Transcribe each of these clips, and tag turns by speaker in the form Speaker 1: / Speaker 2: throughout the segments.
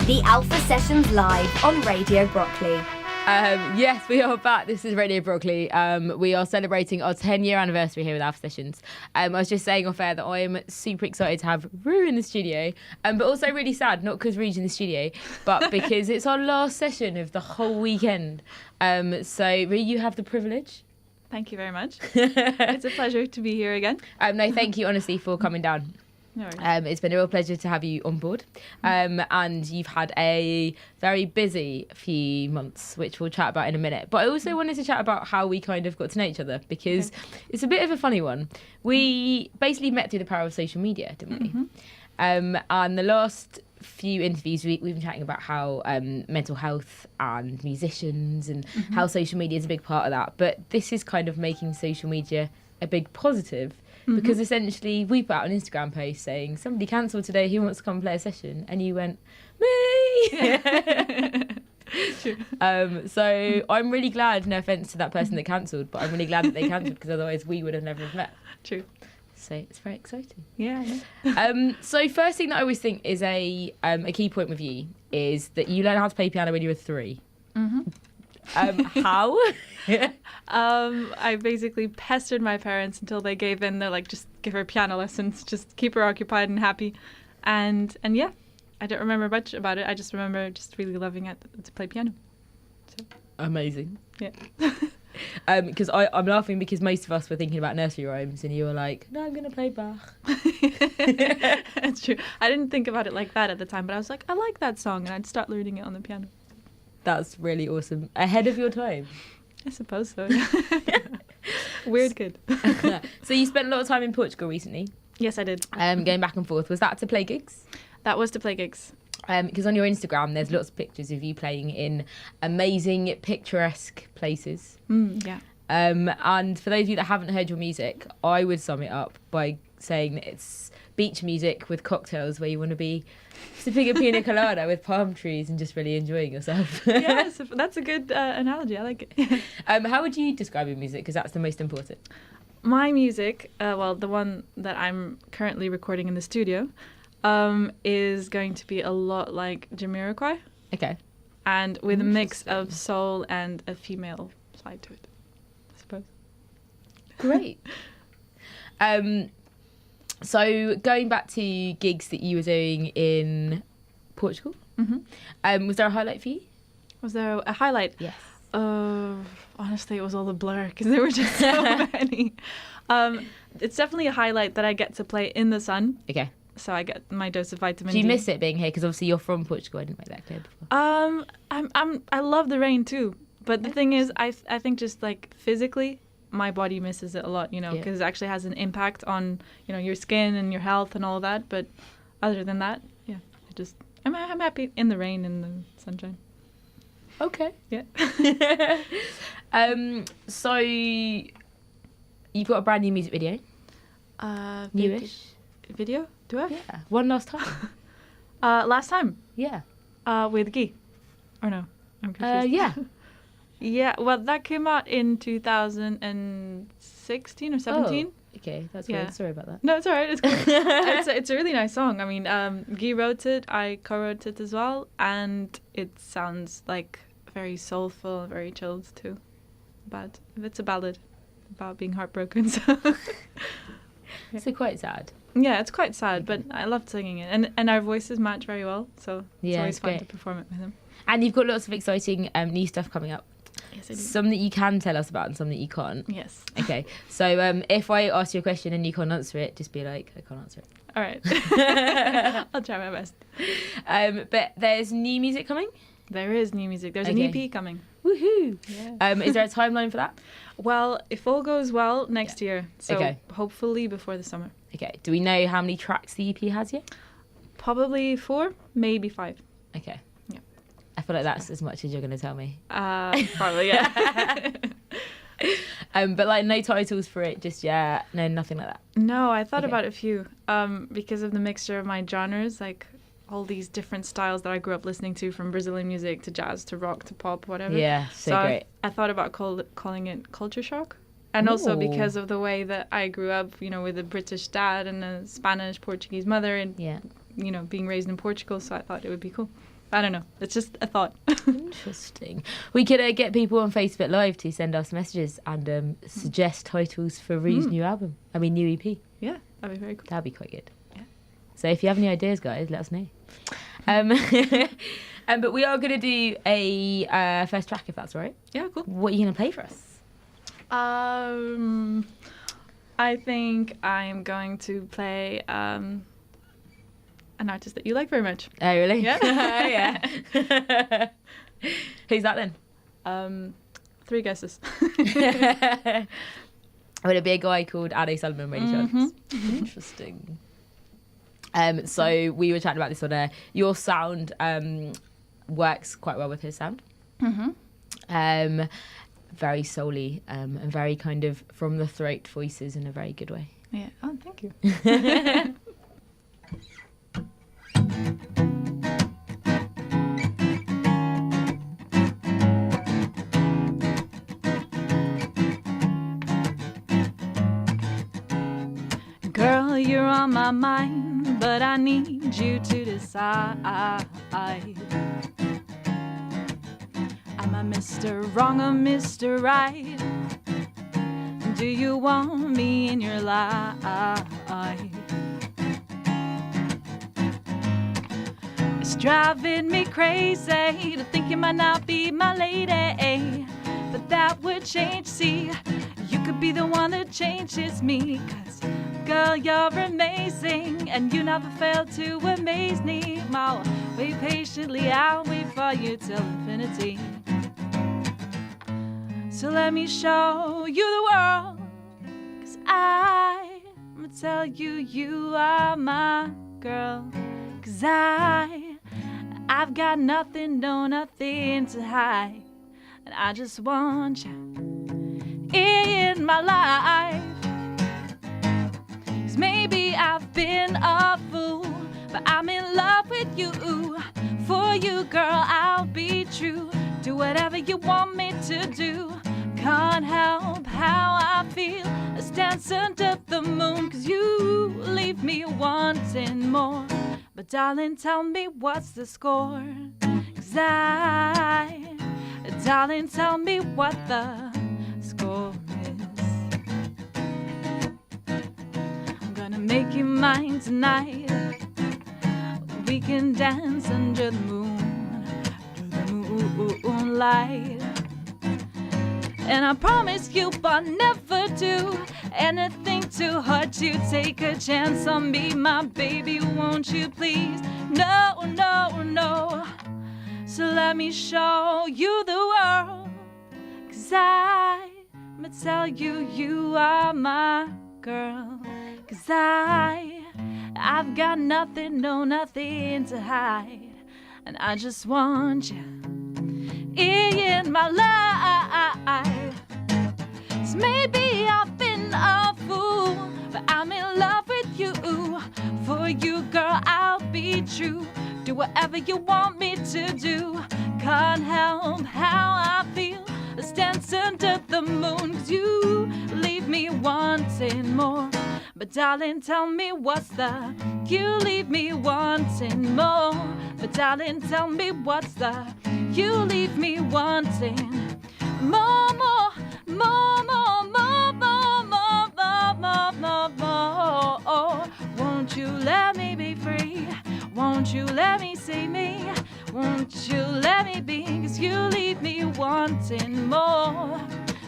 Speaker 1: The Alpha Sessions live on Radio Brockley.
Speaker 2: Yes, we are back. This is Radio Brockley. We are celebrating our 10-year anniversary here with Alpha Sessions. I was just saying off air that I am super excited to have Rue in the studio, but also really sad, not because Rue's in the studio, but because it's our last session of the whole weekend. So, Rue, you have the privilege.
Speaker 3: Thank you very much. It's a pleasure to be here again.
Speaker 2: No, thank you, honestly, for coming down.
Speaker 3: No worries.
Speaker 2: It's been a real pleasure to have you on board. And you've had a very busy few months, which we'll chat about in a minute. But I also wanted to chat about how we kind of got to know each other, because it's a bit of a funny one. We basically met through the power of social media, didn't we? And the last few interviews, we've been chatting about how mental health and musicians and how social media is a big part of that. But this is kind of making social media a big positive. Because essentially we put out an Instagram post saying, somebody cancelled today, who wants to come play a session? And you went, me! So I'm really glad, no offence to that person that cancelled, but I'm really glad that they cancelled, because otherwise we would have never have met.
Speaker 3: True.
Speaker 2: So it's very exciting.
Speaker 3: Yeah.
Speaker 2: So first thing that I always think is a key point with you is that you learned how to play piano when you were 3. How?
Speaker 3: I basically pestered my parents until they gave in. They're like, just give her piano lessons, just keep her occupied and happy. And yeah, I don't remember much about it. I just remember just really loving it to play piano. So.
Speaker 2: Amazing.
Speaker 3: Yeah.
Speaker 2: Because I'm laughing because most of us were thinking about nursery rhymes and you were like, no, I'm going to play Bach.
Speaker 3: That's true. I didn't think about it like that at the time, but I was like, I like that song, and I'd start learning it on the piano.
Speaker 2: That's really awesome. Ahead of your time.
Speaker 3: I suppose so. Weird kid.
Speaker 2: So you spent a lot of time in Portugal recently.
Speaker 3: Yes, I did.
Speaker 2: Going back and forth. Was that to play gigs?
Speaker 3: That was to play gigs.
Speaker 2: Because on your Instagram, there's lots of pictures of you playing in amazing, picturesque places.
Speaker 3: Yeah.
Speaker 2: And for those of you that haven't heard your music, I would sum it up by saying that it's beach music with cocktails where you want to be sipping a pina colada with palm trees and just really enjoying yourself.
Speaker 3: Yes, that's a good analogy. I like it.
Speaker 2: How would you describe your music? Because that's the most important.
Speaker 3: My music, well, the one that I'm currently recording in the studio, is going to be a lot like Jamiroquai.
Speaker 2: Okay.
Speaker 3: And with a mix of soul and a female side to it, I suppose. Great.
Speaker 2: So going back to gigs that you were doing in Portugal, was there a highlight for you?
Speaker 3: Was there a highlight?
Speaker 2: Yes.
Speaker 3: Honestly, it was all a blur because there were just so many. It's definitely a highlight that I get to play in the sun.
Speaker 2: Okay.
Speaker 3: So I get my dose of vitamin D.
Speaker 2: Do you miss it being here? Because obviously you're from Portugal. I didn't make that clear before.
Speaker 3: I love the rain too, but the thing is, I think just like physically, my body misses it a lot, because it actually has an impact on, your skin and your health and all that. But other than that, yeah, I'm happy in the rain and the sunshine.
Speaker 2: Okay.
Speaker 3: Yeah.
Speaker 2: So you've got a brand new music video. Newish.
Speaker 3: Video? Do I?
Speaker 2: Yeah. One last time.
Speaker 3: Last time?
Speaker 2: Yeah.
Speaker 3: With Guy. Or no? I'm confused.
Speaker 2: Yeah.
Speaker 3: Yeah, well, that came out in 2016 or 17.
Speaker 2: Oh, okay, that's weird. Sorry about that.
Speaker 3: No, it's all right. It's cool. it's a really nice song. I mean, Guy wrote it. I co-wrote it as well. And it sounds like very soulful, very chilled too. But it's a ballad about being heartbroken. So,
Speaker 2: So quite sad.
Speaker 3: Yeah, it's quite sad, but I loved singing it. And our voices match very well. So it's always fun to perform it with him.
Speaker 2: And you've got lots of exciting new stuff coming up.
Speaker 3: Yes, I do.
Speaker 2: Some that you can tell us about and some that you can't.
Speaker 3: Yes.
Speaker 2: Okay. So if I ask you a question and you can't answer it, just be like, I can't answer it.
Speaker 3: All right. I'll try my best.
Speaker 2: But there's new music coming?
Speaker 3: There is new music. There's an EP coming.
Speaker 2: Woohoo!
Speaker 3: Yeah.
Speaker 2: Is there a timeline for that?
Speaker 3: Well, if all goes well, next year. So hopefully before the summer.
Speaker 2: Okay. Do we know how many tracks the EP has yet?
Speaker 3: Probably 4, maybe 5.
Speaker 2: Okay.
Speaker 3: Yeah.
Speaker 2: I feel like that's as much as you're going to tell me.
Speaker 3: Probably, yeah.
Speaker 2: But like no titles for it just yet? No, nothing like that?
Speaker 3: No, I thought about a few. Because of the mixture of my genres, like all these different styles that I grew up listening to, from Brazilian music to jazz to rock to pop, whatever.
Speaker 2: Yeah, so great.
Speaker 3: I thought about calling it culture shock. And also because of the way that I grew up, with a British dad and a Spanish, Portuguese mother and, being raised in Portugal. So I thought it would be cool. I don't know. It's just a thought.
Speaker 2: Interesting. We could get people on Facebook Live to send us messages and suggest titles for Rue's new EP.
Speaker 3: Yeah, that'd be very cool.
Speaker 2: That'd be quite good.
Speaker 3: Yeah.
Speaker 2: So if you have any ideas, guys, let us know. But we are going to do a first track, if that's all right.
Speaker 3: Yeah, cool.
Speaker 2: What are you going to play for us?
Speaker 3: I think I'm going to play an artist that you like very much.
Speaker 2: Oh, really?
Speaker 3: Yeah.
Speaker 2: Yeah. Who's that then?
Speaker 3: 3 guesses.
Speaker 2: Would it be a guy called Ado Solomon, by any chance? Interesting. So we were chatting about this on air. Your sound works quite well with his sound. Very soul-y and very kind of from the throat voices in a very good way.
Speaker 3: Yeah. Oh, thank you. Girl, you're on my mind, but I need you to decide. Am I Mr. Wrong or Mr. Right? Do you want me in your life? It's driving me crazy to think you might not be my lady, but that would change, see. You could be the one that changes me, 'cause girl, you're amazing, and you never fail to amaze me. I'll wait patiently, I'll wait for you till infinity. So let me show you the world, 'cause I'ma tell you you are my girl. 'Cause I've got nothing, no nothing to hide, and I just want you in my life. 'Cause maybe I've been a fool, but I'm in love with you. For you, girl, I'll be true. Do whatever you want me to do. Can't help how I feel. Let's dance under the moon, 'cause you leave me wanting more. But darling, tell me what's the score? 'Cause darling, tell me what the score is. I'm gonna make you mine tonight. We can dance under the moonlight. And I promise you I'll never do anything to hurt you. Take a chance on me, my baby, won't you please? No, no, no. So let me show you the world, 'cause I'ma tell you you are my girl. 'Cause I've got nothing, no nothing to hide, and I just want you in my life. So maybe I've been a fool, but I'm in love with you. For you, girl, I'll be true. Do whatever you want me to do. Can't help how I feel. Let's dance under the moon, 'cause you leave me wanting more. But darling, tell me what's the, you leave me wanting more. But darling, tell me what's the, you leave me wanting more, more, more, more, more, more, more, more, more, more, more. Won't you let me be free? Won't you let me see me? Won't you let me be? 'Cause you leave me wanting more,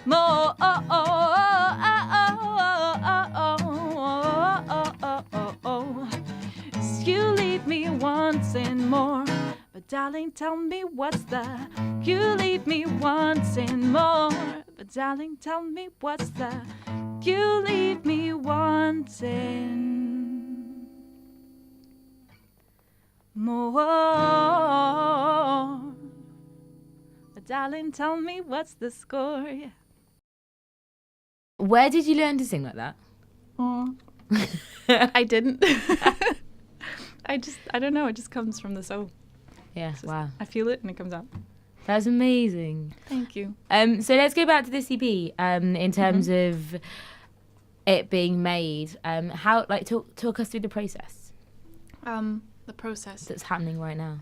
Speaker 3: more, oh, oh, oh, oh, oh, oh, oh, oh, oh, oh. 'Cause you leave me wanting more. But darling, tell me what's the, you leave me wanting more. But darling, tell me what's the, you leave me wanting more. But darling, tell me what's the score? Yeah.
Speaker 2: Where did you learn to sing like that?
Speaker 3: I didn't. I don't know, it just comes from the soul.
Speaker 2: Yeah, wow.
Speaker 3: I feel it and it comes out.
Speaker 2: That's amazing.
Speaker 3: Thank you.
Speaker 2: So let's go back to this EP in terms of it being made. How, like, talk us through the process
Speaker 3: The process
Speaker 2: that's happening right now.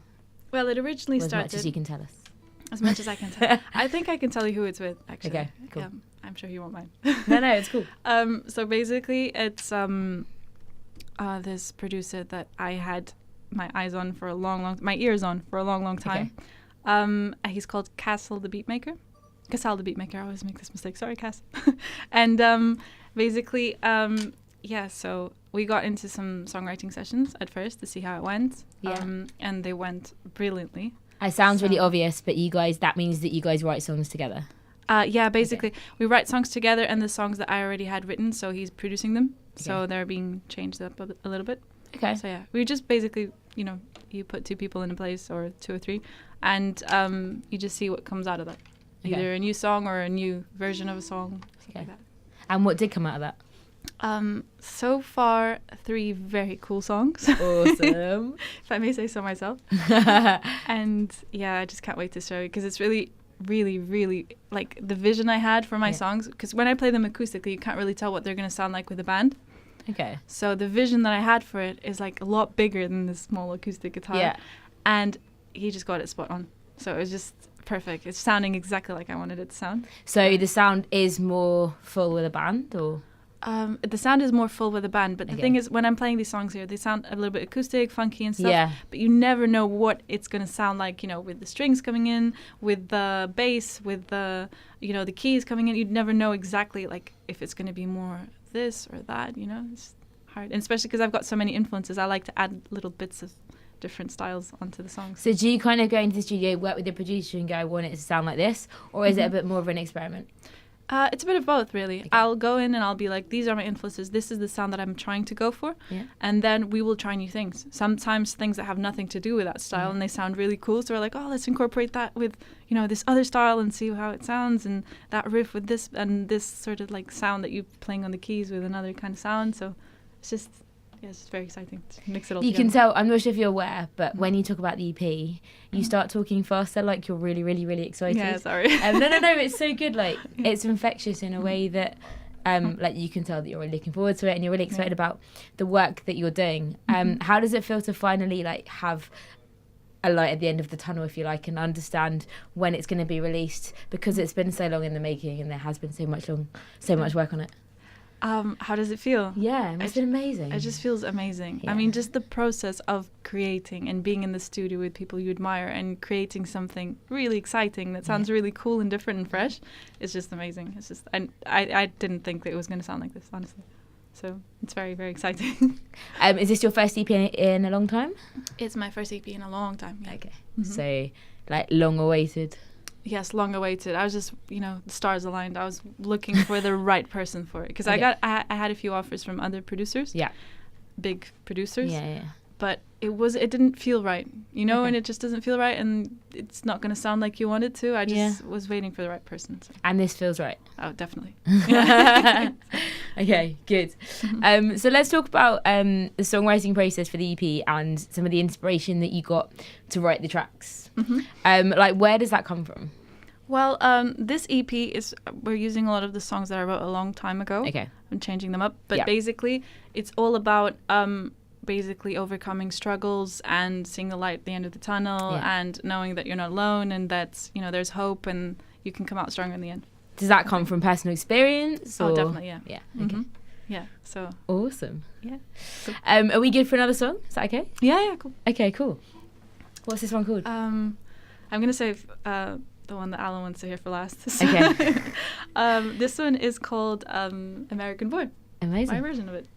Speaker 3: Well, it originally
Speaker 2: Or as
Speaker 3: started...
Speaker 2: much as you can tell us.
Speaker 3: As much as I can tell. I think I can tell you who it's with, actually.
Speaker 2: Okay, cool.
Speaker 3: I'm sure you won't mind.
Speaker 2: No, it's cool.
Speaker 3: So basically, it's this producer that I had my eyes on for a my ears on for a long time. He's called Castle the Beatmaker. Casal the Beatmaker. I always make this mistake. Sorry, Cass. And basically, so we got into some songwriting sessions at first to see how it went.
Speaker 2: Yeah.
Speaker 3: And they went brilliantly.
Speaker 2: It sounds really obvious, but that means that you guys write songs together.
Speaker 3: Basically, we write songs together, and the songs that I already had written, so he's producing them. Okay. So they're being changed up a little bit.
Speaker 2: Okay.
Speaker 3: So yeah, we just basically, you put two people in a place, or two or three, and you just see what comes out of that. Okay. Either a new song or a new version of a song, something like that.
Speaker 2: And what did come out of that?
Speaker 3: So far, 3 very cool songs.
Speaker 2: Awesome.
Speaker 3: If I may say so myself. And yeah, I just can't wait to show you, because it's really, really, really like the vision I had for my songs. Because when I play them acoustically, you can't really tell what they're going to sound like with a band.
Speaker 2: Okay.
Speaker 3: So the vision that I had for it is like a lot bigger than this small acoustic guitar. Yeah. And he just got it spot on. So it was just perfect. It's sounding exactly like I wanted it to sound.
Speaker 2: So the sound is more full with a band, or?
Speaker 3: The sound is more full with a band, but the thing is, when I'm playing these songs here, they sound a little bit acoustic, funky and stuff. Yeah. But you never know what it's going to sound like, with the strings coming in, with the bass, with the, the keys coming in. You'd never know exactly, like, if it's going to be more this or that, It's hard. And especially because I've got so many influences, I like to add little bits of different styles onto the songs.
Speaker 2: So do you kind of go into the studio, work with the producer and go, I want it to sound like this? Or is it a bit more of an experiment?
Speaker 3: It's a bit of both, really. Okay. I'll go in and I'll be like, these are my influences. This is the sound that I'm trying to go for. Yeah. And then we will try new things. Sometimes things that have nothing to do with that style and they sound really cool. So we're like, oh, let's incorporate that with, this other style and see how it sounds. And that riff with this and this sort of like sound that you're playing on the keys with another kind of sound. So it's just... yeah, it's just very exciting to mix it all together.
Speaker 2: You can tell, I'm not sure if you're aware, but when you talk about the EP, you start talking faster, like you're really, really, really excited.
Speaker 3: Yeah, sorry.
Speaker 2: No, it's so good. Like, it's infectious in a way that, like, you can tell that you're really looking forward to it and you're really excited about the work that you're doing. How does it feel to finally, like, have a light at the end of the tunnel, if you like, and understand when it's going to be released? Because it's been so long in the making and there has been so much work on it.
Speaker 3: How does it feel?
Speaker 2: Yeah, it must have been amazing.
Speaker 3: It just feels amazing. Yeah. I mean, just the process of creating and being in the studio with people you admire and creating something really exciting that sounds really cool and different and fresh is just amazing. It's just, and I didn't think that it was going to sound like this, honestly. So it's very, very exciting.
Speaker 2: Is this your first EP in a long time?
Speaker 3: It's my first EP in a long time. Yeah.
Speaker 2: Okay. So, like, long awaited.
Speaker 3: Yes, long awaited. I was just, the stars aligned. I was looking for the right person for it. Because I had a few offers from other producers. Yeah. Big producers. Yeah. But it didn't feel right, and it just doesn't feel right. And it's not going to sound like you want it to. I just was waiting for the right person. So.
Speaker 2: And this feels right.
Speaker 3: Oh, definitely.
Speaker 2: Okay, good. So let's talk about the songwriting process for the EP and some of the inspiration that you got to write the tracks. Like, where does that come from?
Speaker 3: Well, this EP we're using a lot of the songs that I wrote a long time ago. Okay. I'm changing them up. But basically, it's all about overcoming struggles and seeing the light at the end of the tunnel and knowing that you're not alone and that, there's hope and you can come out stronger in the end.
Speaker 2: Does that come from personal experience?
Speaker 3: Oh, definitely, yeah.
Speaker 2: Yeah, okay.
Speaker 3: Yeah, so...
Speaker 2: awesome.
Speaker 3: Yeah. Cool.
Speaker 2: Are we good for another song? Is that okay?
Speaker 3: Yeah, cool.
Speaker 2: Okay, cool. What's this one called?
Speaker 3: I'm going to save the one that Alan wants to hear for last.
Speaker 2: So okay.
Speaker 3: This one is called American Boy.
Speaker 2: Amazing.
Speaker 3: My version of it.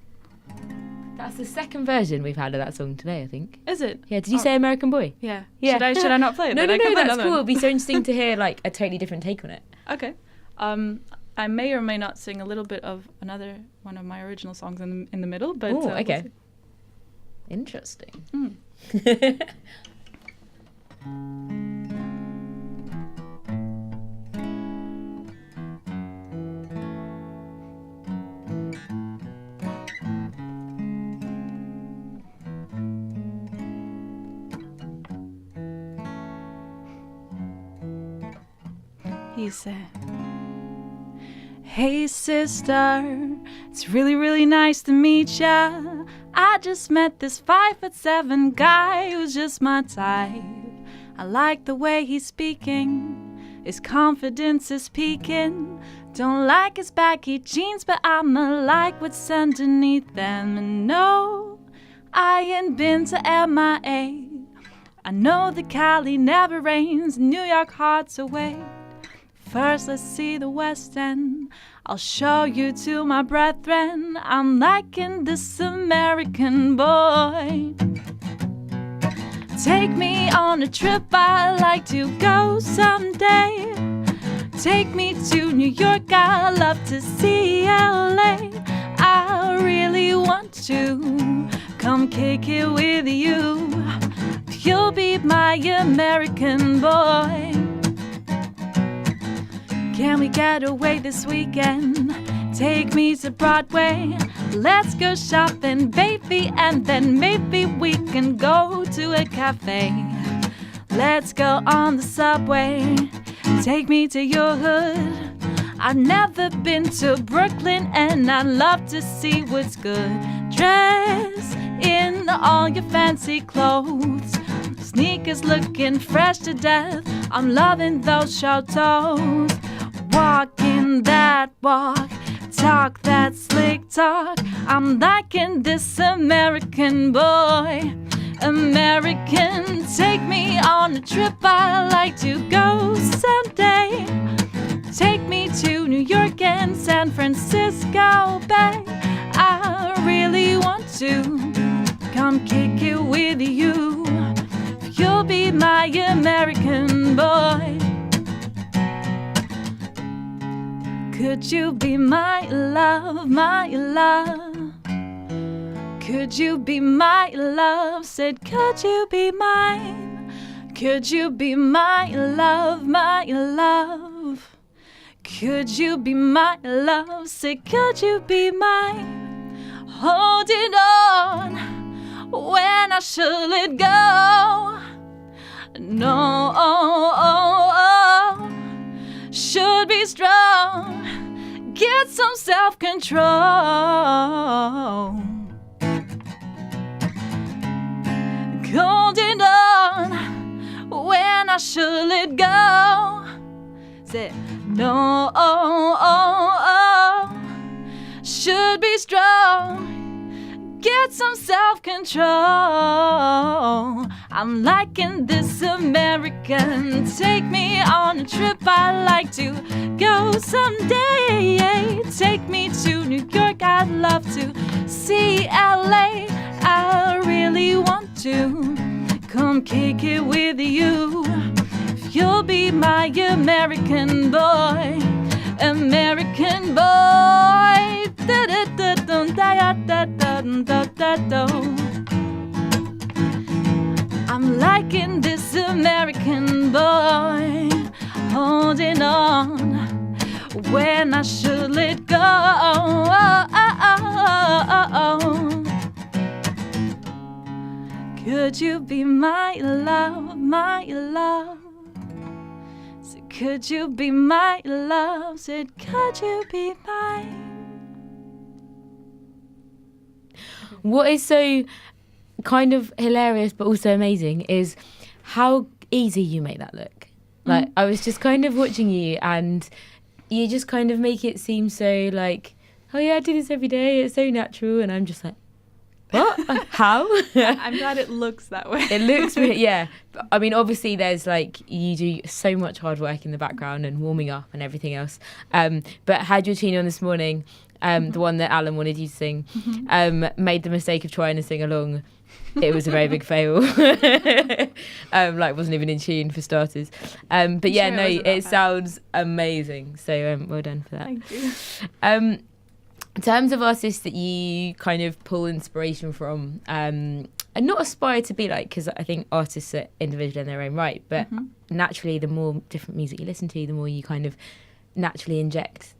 Speaker 2: That's the second version we've had of that song today, I think.
Speaker 3: Is it?
Speaker 2: Yeah, did you say American Boy?
Speaker 3: Yeah. Should I not play it?
Speaker 2: No, that's cool. It'd be so interesting to hear, like, a totally different take on it.
Speaker 3: Okay. I may or may not sing a little bit of another one of my original songs in the middle, but...
Speaker 2: oh, okay. We'll interesting.
Speaker 3: He said, "Hey sister, it's really, really nice to meet ya. I just met this 5'7" guy who's just my type. I like the way he's speaking. His confidence is peaking. Don't like his baggy jeans, but I'ma like what's underneath them. And no, I ain't been to MIA. I know that Cali never rains, New York hearts away. First, let's see the West End. I'll show you to my brethren. I'm liking this American boy. Take me on a trip, I'd like to go someday. Take me to New York, I'd love to see LA. I really want to come kick it with you. You'll be my American boy. Can we get away this weekend? Take me to Broadway. Let's go shopping, baby, and then maybe we can go to a cafe. Let's go on the subway. Take me to your hood. I've never been to Brooklyn and I'd love to see what's good. Dress in all your fancy clothes. Sneakers looking fresh to death. I'm loving those short toes. Walking that walk, talk that slick talk. I'm liking this American boy. American, take me on a trip, I'd like to go someday. Take me to New York and San Francisco Bay. I really want to come kick it with you. You'll be my American boy. Could you be my love, my love? Could you be my love? Said, could you be mine? Could you be my love, my love? Could you be my love? Said, could you be mine? Holding on when I should let go. No, should be strong. Get some self-control. Holding on when I should let go. Say no, should be strong. Get some self-control. I'm liking this American. Take me on a trip, I'd like to go someday. Take me to New York, I'd love to see LA. I really want to come kick it with you. You'll be my American boy. American boy. I'm liking this American boy. Holding on when I should let go. Could you be my love, my love? Said, could you be my love? Said, could you be mine?
Speaker 2: What is so kind of hilarious but also amazing is how easy you make that look. Like, I was just kind of watching you and you just kind of make it seem so like, oh yeah, I do this every day, it's so natural, and I'm just like, what? How?
Speaker 3: I'm glad it looks that way.
Speaker 2: It looks really, yeah. I mean, obviously there's like, you do so much hard work in the background and warming up and everything else. But had your tune on this morning, the one that Alan wanted you to sing, made the mistake of trying to sing along. It was a very big fail. Like, wasn't even in tune for starters. But yeah, no, it sounds amazing. So well done for that.
Speaker 3: Thank you.
Speaker 2: In terms of artists that you kind of pull inspiration from, and not aspire to be like, because I think artists are individual in their own right, but naturally the more different music you listen to, the more you kind of naturally inject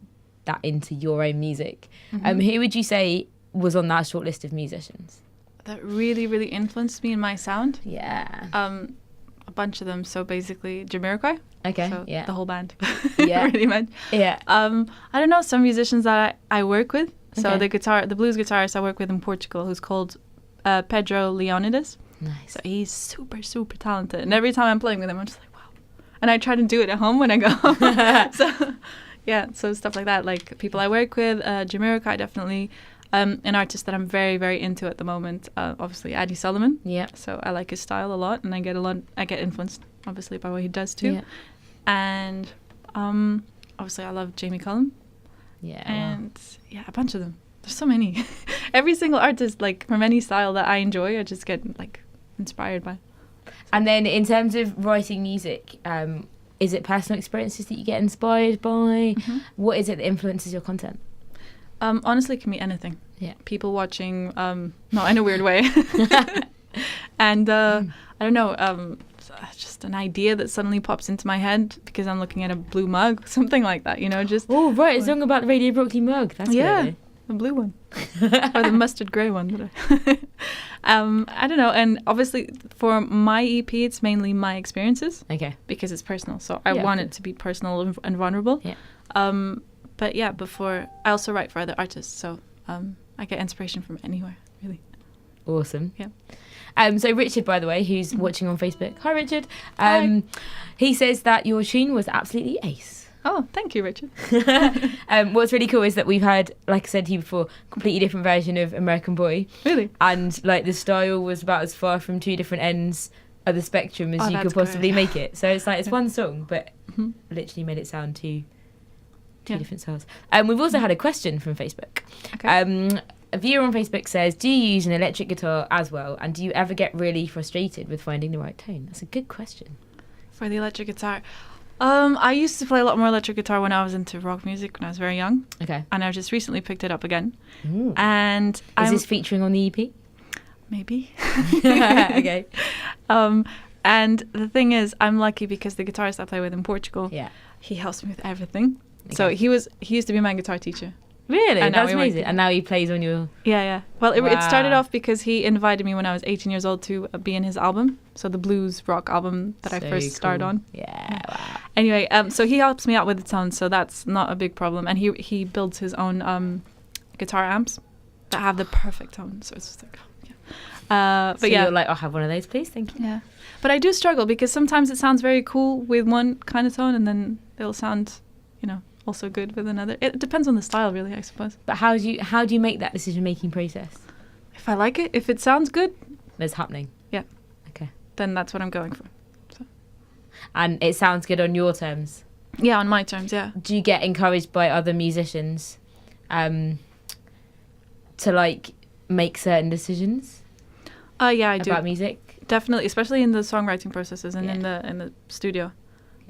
Speaker 2: that into your own music. Who would you say was on that short list of musicians?
Speaker 3: That really, really influenced me in my sound.
Speaker 2: Yeah.
Speaker 3: A bunch of them. So basically, Jamiroquai.
Speaker 2: Okay.
Speaker 3: So
Speaker 2: yeah.
Speaker 3: the whole band.
Speaker 2: Yeah.
Speaker 3: Really much.
Speaker 2: Yeah.
Speaker 3: I don't know, some musicians that I work with. So
Speaker 2: Okay.
Speaker 3: the blues guitarist I work with in Portugal, who's called Pedro Leonidas.
Speaker 2: Nice.
Speaker 3: So he's super, super talented. And every time I'm playing with him, I'm just like, wow. And I try to do it at home when I go home. So, yeah, so stuff like that. Like people I work with, Jamiroquai definitely. An artist that I'm very, very into at the moment, obviously Addy Solomon.
Speaker 2: Yeah.
Speaker 3: So I like his style a lot, and I get influenced, obviously, by what he does too. Yeah. And obviously I love Jamie Cullum.
Speaker 2: Yeah.
Speaker 3: And yeah, a bunch of them. There's so many. Every single artist, like from any style that I enjoy, I just get like inspired by.
Speaker 2: And then in terms of writing music, is it personal experiences that you get inspired by? Mm-hmm. What is it that influences your content?
Speaker 3: Honestly, it can be anything.
Speaker 2: Yeah.
Speaker 3: People watching, no, in a weird way. And I don't know, just an idea that suddenly pops into my head because I'm looking at a blue mug, something like that, just.
Speaker 2: Oh, right, a song about the Radio Brockley mug. That's
Speaker 3: good. The blue one. Or the mustard grey one. I don't know. And obviously for my EP, it's mainly my experiences.
Speaker 2: Okay.
Speaker 3: Because it's personal. So I want it to be personal and vulnerable. Yeah. But yeah, I also write for other artists, so I get inspiration from anywhere, really.
Speaker 2: Awesome.
Speaker 3: Yeah.
Speaker 2: So Richard, by the way, who's watching on Facebook. Hi, Richard. Hi. He says that your tune was absolutely ace.
Speaker 3: Oh, thank you, Richard.
Speaker 2: What's really cool is that we've had, like I said to you before, completely different version of American Boy.
Speaker 3: Really?
Speaker 2: And like the style was about as far from two different ends of the spectrum as you could possibly make it. So it's like it's one song, but literally made it sound two different styles. We've also had a question from Facebook. Okay. A viewer on Facebook says, do you use an electric guitar as well? And do you ever get really frustrated with finding the right tone? That's a good question.
Speaker 3: For the electric guitar, I used to play a lot more electric guitar when I was into rock music when I was very young. Okay. And I've just recently picked it up again. Ooh. And
Speaker 2: is this featuring on the EP?
Speaker 3: Maybe.
Speaker 2: Okay.
Speaker 3: And the thing is, I'm lucky because the guitarist I play with in Portugal, he helps me with everything. Okay. So he used to be my guitar teacher.
Speaker 2: Really? That's amazing. And now he plays on your...
Speaker 3: Yeah. Well, it started off because he invited me when I was 18 years old to be in his album. So the blues rock album that I first started on.
Speaker 2: Yeah, wow.
Speaker 3: Anyway, so he helps me out with the tone, so that's not a big problem. And he builds his own guitar amps that have the perfect tone. So it's just like...
Speaker 2: but you're like, I'll have one of those, please. Thank you.
Speaker 3: Yeah. But I do struggle because sometimes it sounds very cool with one kind of tone and then it'll sound, also good with another. It depends on the style, really, I suppose.
Speaker 2: But how do you make that decision-making process?
Speaker 3: If I like it, if it sounds good,
Speaker 2: it's happening.
Speaker 3: Yeah.
Speaker 2: Okay.
Speaker 3: Then that's what I'm going for. So.
Speaker 2: And it sounds good on your terms?
Speaker 3: Yeah, on my terms, yeah.
Speaker 2: Do you get encouraged by other musicians to like make certain decisions?
Speaker 3: Yeah, I do.
Speaker 2: About music?
Speaker 3: Definitely, especially in the songwriting processes and in the studio.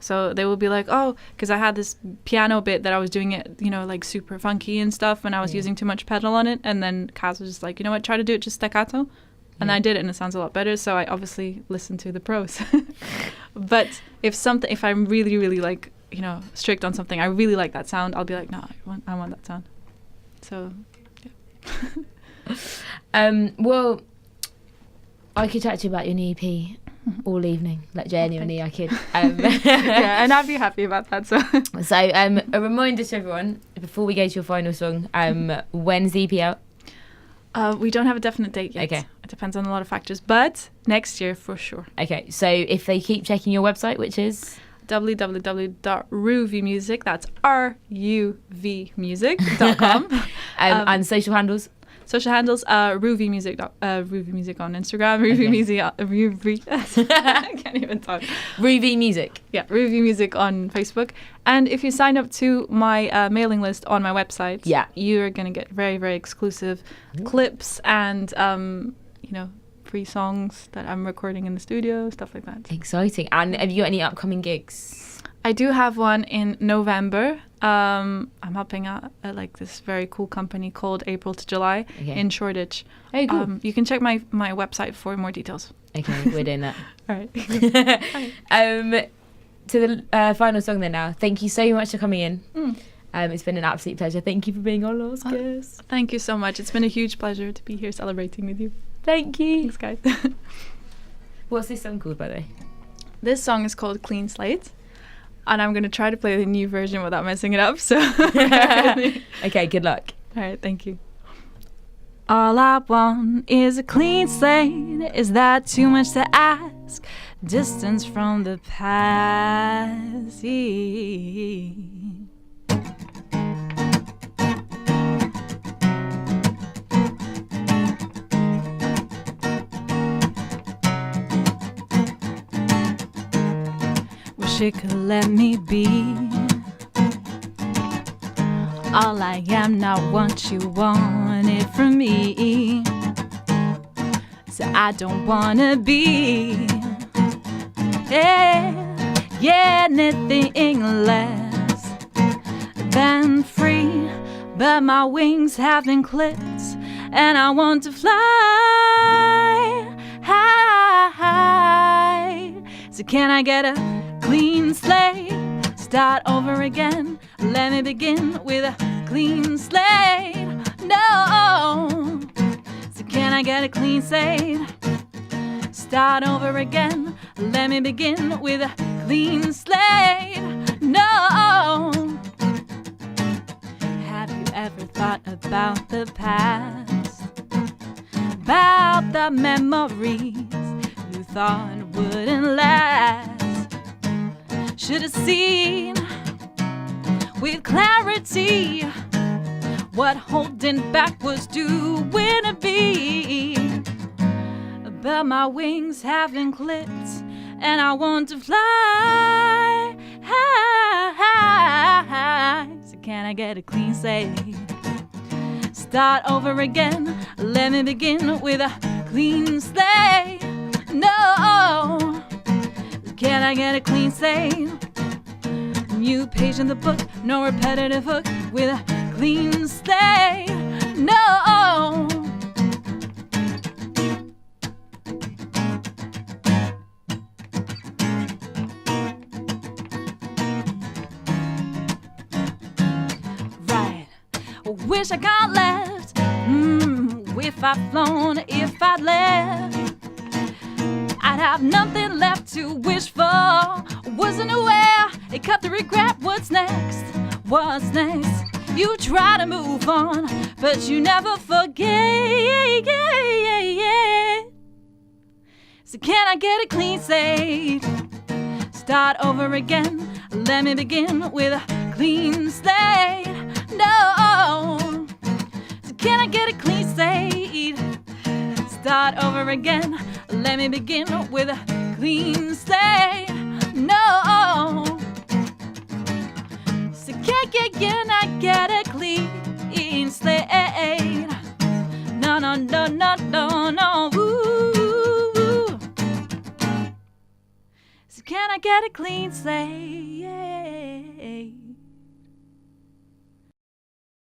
Speaker 3: So they will be like, oh, because I had this piano bit that I was doing it, like super funky and stuff, and I was using too much pedal on it. And then Kaz was just like, you know what, try to do it just staccato. And I did it, and it sounds a lot better. So I obviously listen to the pros. But if I'm really, really like, strict on something, I really like that sound, I'll be like, no, I want that sound. So, yeah.
Speaker 2: Well, I could chat to you about your new EP all evening, like genuinely I could.
Speaker 3: Yeah, and I'd be happy about that. So
Speaker 2: a reminder to everyone before we go to your final song, when's the EP out?
Speaker 3: We don't have a definite date yet. Okay. It depends on a lot of factors, but next year for sure.
Speaker 2: Okay, so if they keep checking your website, which is
Speaker 3: www.ruvmusic, that's ruvmusic.com.
Speaker 2: And social handles?
Speaker 3: Social handles, Ruvi Music on Instagram, Ruvi Music, I can't even talk.
Speaker 2: Ruvi Music.
Speaker 3: Yeah, Ruvi Music on Facebook. And if you sign up to my mailing list on my website, you're going to get very, very exclusive clips and, free songs that I'm recording in the studio, stuff like that.
Speaker 2: Exciting. And have you got any upcoming gigs?
Speaker 3: I do have one in November. I'm helping out at like this very cool company called April to July in Shoreditch.
Speaker 2: Hey, cool.
Speaker 3: You can check my website for more details.
Speaker 2: Okay, we're doing that.
Speaker 3: All right.
Speaker 2: To the final song then now. Thank you so much for coming in. It's been an absolute pleasure. Thank you for being our last guest.
Speaker 3: Thank you so much. It's been a huge pleasure to be here celebrating with you.
Speaker 2: Thank you.
Speaker 3: Thanks, guys.
Speaker 2: What's this song called, by the way?
Speaker 3: This song is called Clean Slate. And I'm going to try to play the new version without messing it up. So
Speaker 2: okay, good luck.
Speaker 3: All right, thank you. All I want is a clean slate. Is that too much to ask? Distance from the past. Wish it could let me be all I am, not what you wanted from me. So I don't wanna be anything less than free. But my wings have been clipped, and I want to fly high. So can I get a clean slate? Start over again. Let me begin with a clean slate. No. So can I get a clean slate? Start over again. Let me begin with a clean slate. No. Have you ever thought about the past? About the memories you thought wouldn't last? Should have seen with clarity what holding back was doing to be. But my wings have been clipped, and I want to fly high. So can I get a clean slate? Start over again. Let me begin with a clean slate. No. Can I get a clean slate? New page in the book, no repetitive hook, with a clean slate. No. Right. Wish I got left. If I'd flown, if I'd left, I'd have nothing left to wish for. Wasn't aware, it cut the regret. What's next? What's next? You try to move on, but you never forget. So can I get a clean slate? Start over again. Let me begin with a clean slate. No. So can I get a clean slate? Start over again. Let me begin with a clean slate. No. So can I get a clean slate? No. Ooh. So can I get a clean slate?